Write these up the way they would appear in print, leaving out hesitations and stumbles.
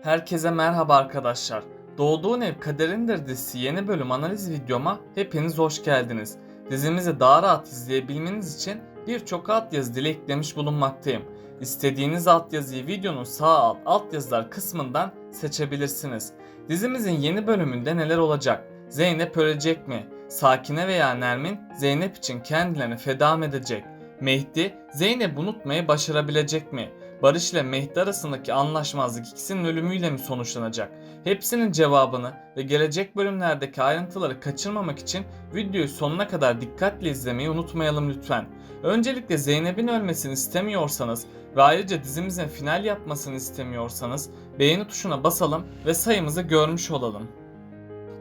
Herkese merhaba arkadaşlar. Doğduğun Ev Kaderindir dizisi yeni bölüm analiz videoma hepiniz hoş geldiniz. Dizimizi daha rahat izleyebilmeniz için birçok altyazı dili eklemiş bulunmaktayım. İstediğiniz altyazıyı videonun sağ alt altyazılar kısmından seçebilirsiniz. Dizimizin yeni bölümünde neler olacak? Zeynep ölecek mi? Sakine veya Nermin Zeynep için kendilerini feda mı edecek? Mehdi Zeynep'i unutmayı başarabilecek mi? Barış ile Mehdi arasındaki anlaşmazlık ikisinin ölümüyle mi sonuçlanacak? Hepsinin cevabını ve gelecek bölümlerdeki ayrıntıları kaçırmamak için videoyu sonuna kadar dikkatle izlemeyi unutmayalım lütfen. Öncelikle Zeynep'in ölmesini istemiyorsanız ve ayrıca dizimizin final yapmasını istemiyorsanız beğeni tuşuna basalım ve sayımızı görmüş olalım.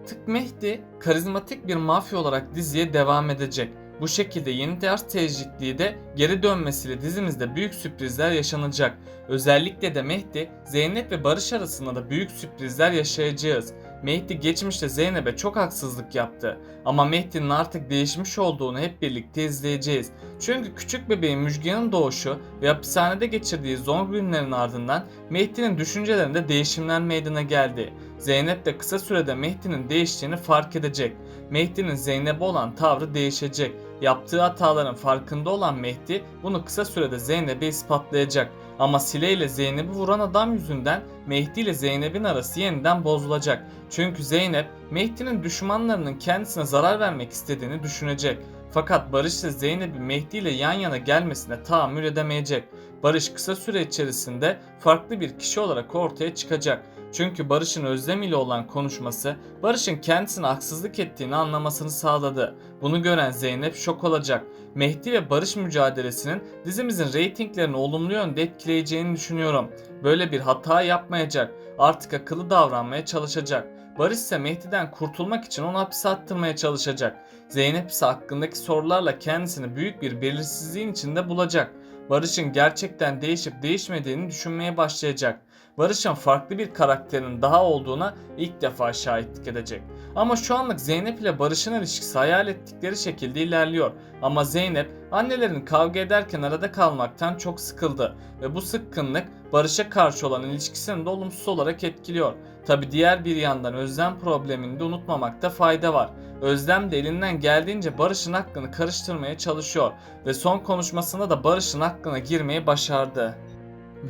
Tık Mehdi karizmatik bir mafya olarak diziye devam edecek. Bu şekilde yeni ders tecritliği de geri dönmesiyle dizimizde büyük sürprizler yaşanacak. Özellikle de Mehdi, Zeynep ve Barış arasında da büyük sürprizler yaşayacağız. Mehdi geçmişte Zeynep'e çok haksızlık yaptı. Ama Mehdi'nin artık değişmiş olduğunu hep birlikte izleyeceğiz. Çünkü küçük bebeğin Müjgan'ın doğuşu ve hapishanede geçirdiği zor günlerin ardından Mehdi'nin düşüncelerinde değişimler meydana geldi. Zeynep de kısa sürede Mehdi'nin değiştiğini fark edecek. Mehdi'nin Zeynep'e olan tavrı değişecek. Yaptığı hataların farkında olan Mehdi bunu kısa sürede Zeynep'e ispatlayacak. Ama Sile ile Zeynep'i vuran adam yüzünden Mehdi ile Zeynep'in arası yeniden bozulacak. Çünkü Zeynep, Mehdi'nin düşmanlarının kendisine zarar vermek istediğini düşünecek. Fakat Barış ise Zeynep'in Mehdi ile yan yana gelmesine tahammül edemeyecek. Barış kısa süre içerisinde farklı bir kişi olarak ortaya çıkacak. Çünkü Barış'ın Özlem ile olan konuşması Barış'ın kendisine haksızlık ettiğini anlamasını sağladı. Bunu gören Zeynep şok olacak. Mehdi ve Barış mücadelesinin dizimizin reytinglerini olumlu yönde etkileyeceğini düşünüyorum. Böyle bir hata yapmayacak. Artık akıllı davranmaya çalışacak. Barış ise Mehdi'den kurtulmak için onu hapse attırmaya çalışacak. Zeynep ise hakkındaki sorularla kendisini büyük bir belirsizliğin içinde bulacak. Barış'ın gerçekten değişip değişmediğini düşünmeye başlayacak. Barış'ın farklı bir karakterinin daha olduğuna ilk defa şahitlik edecek. Ama şu anlık Zeynep ile Barış'ın ilişkisi hayal ettikleri şekilde ilerliyor. Ama Zeynep annelerin kavga ederken arada kalmaktan çok sıkıldı ve bu sıkkınlık Barış'a karşı olan ilişkisini de olumsuz olarak etkiliyor. Tabi diğer bir yandan Özlem problemini de unutmamakta fayda var. Özlem de elinden geldiğince Barış'ın hakkını karıştırmaya çalışıyor ve son konuşmasında da Barış'ın hakkına girmeyi başardı.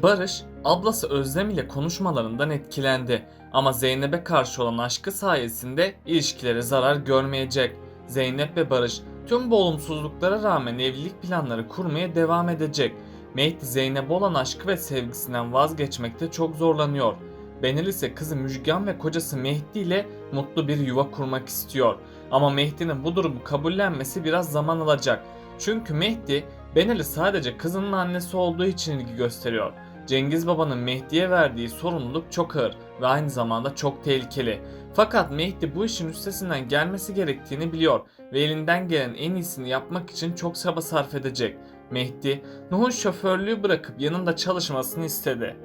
Barış, ablası Özlem ile konuşmalarından etkilendi ama Zeynep'e karşı olan aşkı sayesinde ilişkileri zarar görmeyecek. Zeynep ve Barış tüm bu olumsuzluklara rağmen evlilik planları kurmaya devam edecek. Mehdi Zeynep'e olan aşkı ve sevgisinden vazgeçmekte çok zorlanıyor. Benil ise kızı Müjgan ve kocası Mehdi ile mutlu bir yuva kurmak istiyor. Ama Mehdi'nin bu durumu kabullenmesi biraz zaman alacak. Çünkü Mehdi Benel'i sadece kızının annesi olduğu için ilgi gösteriyor. Cengiz Baba'nın Mehdi'ye verdiği sorumluluk çok ağır ve aynı zamanda çok tehlikeli. Fakat Mehdi bu işin üstesinden gelmesi gerektiğini biliyor ve elinden gelen en iyisini yapmak için çok çaba sarf edecek. Mehdi, Nuh'un şoförlüğü bırakıp yanında çalışmasını istedi.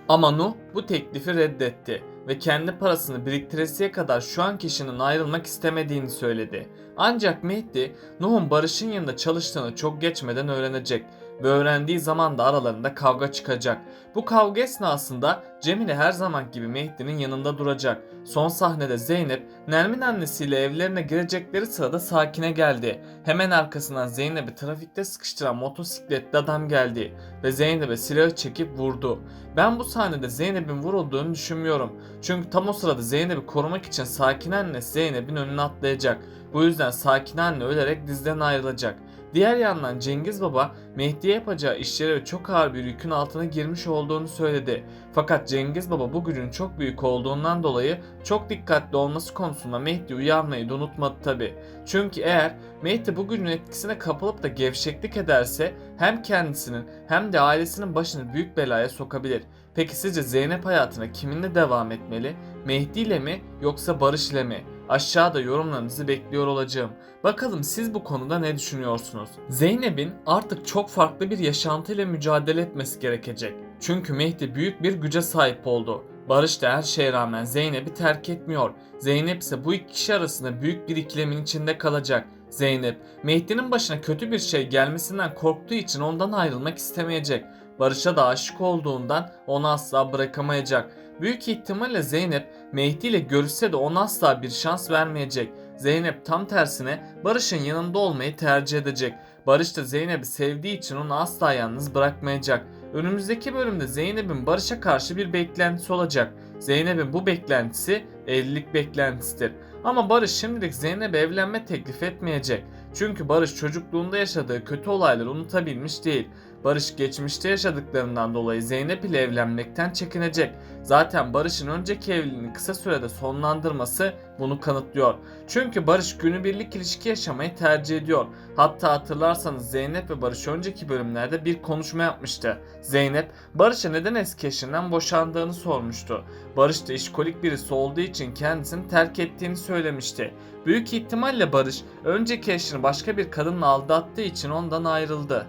Ama Nuh bu teklifi reddetti ve kendi parasını biriktiresiye kadar şu an kişinin ayrılmak istemediğini söyledi. Ancak Mehdi, Nuh'un Barış'ın yanında çalıştığını çok geçmeden öğrenecek ve öğrendiği zaman da aralarında kavga çıkacak. Bu kavga esnasında Cemile her zaman gibi Mehdi'nin yanında duracak. Son sahnede Zeynep, Nermin annesiyle evlerine girecekleri sırada Sakine geldi. Hemen arkasından Zeynep'i trafikte sıkıştıran motosikletli adam geldi ve Zeynep'e silahı çekip vurdu. Ben bu sahnede Zeynep'in vurulduğunu düşünmüyorum. Çünkü tam o sırada Zeynep'i korumak için Sakine annesi Zeynep'in önüne atlayacak. Bu yüzden Sakine anne ölerek diziden ayrılacak. Diğer yandan Cengiz Baba Mehdi'ye yapacağı işlere çok ağır bir yükün altına girmiş olduğunu söyledi. Fakat Cengiz Baba bu gücün çok büyük olduğundan dolayı çok dikkatli olması konusunda Mehdi uyarmayı da unutmadı tabi. Çünkü eğer Mehdi bu gücün etkisine kapılıp da gevşeklik ederse hem kendisinin hem de ailesinin başını büyük belaya sokabilir. Peki sizce Zeynep hayatına kiminle devam etmeli? Mehdi ile mi yoksa Barış ile mi? Aşağıda yorumlarınızı bekliyor olacağım. Bakalım siz bu konuda ne düşünüyorsunuz? Zeynep'in artık çok farklı bir yaşantıyla mücadele etmesi gerekecek. Çünkü Mehdi büyük bir güce sahip oldu. Barış da her şeye rağmen Zeynep'i terk etmiyor. Zeynep ise bu iki kişi arasında büyük bir ikilemin içinde kalacak. Zeynep, Mehdi'nin başına kötü bir şey gelmesinden korktuğu için ondan ayrılmak istemeyecek. Barış'a da aşık olduğundan onu asla bırakamayacak. Büyük ihtimalle Zeynep Mehdi ile görüşse de ona asla bir şans vermeyecek. Zeynep tam tersine Barış'ın yanında olmayı tercih edecek. Barış da Zeynep'i sevdiği için onu asla yalnız bırakmayacak. Önümüzdeki bölümde Zeynep'in Barış'a karşı bir beklentisi olacak. Zeynep'in bu beklentisi evlilik beklentisidir. Ama Barış şimdilik Zeynep'e evlenme teklif etmeyecek. Çünkü Barış çocukluğunda yaşadığı kötü olayları unutabilmiş değil. Barış geçmişte yaşadıklarından dolayı Zeynep ile evlenmekten çekinecek. Zaten Barış'ın önceki evliliğini kısa sürede sonlandırması bunu kanıtlıyor. Çünkü Barış günübirlik ilişki yaşamayı tercih ediyor. Hatta hatırlarsanız Zeynep ve Barış önceki bölümlerde bir konuşma yapmıştı. Zeynep, Barış'a neden eski eşinden boşandığını sormuştu. Barış da işkolik birisi olduğu için kendisini terk ettiğini söylemişti. Büyük ihtimalle Barış önceki eşini başka bir kadınla aldattığı için ondan ayrıldı.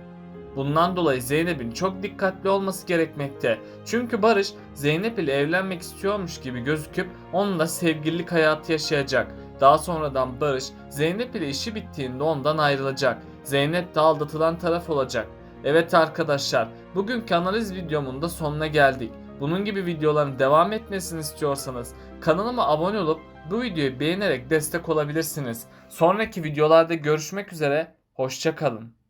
Bundan dolayı Zeynep'in çok dikkatli olması gerekmekte. Çünkü Barış Zeynep ile evlenmek istiyormuş gibi gözüküp onunla sevgililik hayatı yaşayacak. Daha sonradan Barış Zeynep ile işi bittiğinde ondan ayrılacak. Zeynep de aldatılan taraf olacak. Evet arkadaşlar, bugünkü analiz videomun da sonuna geldik. Bunun gibi videoların devam etmesini istiyorsanız kanalıma abone olup bu videoyu beğenerek destek olabilirsiniz. Sonraki videolarda görüşmek üzere, hoşça kalın.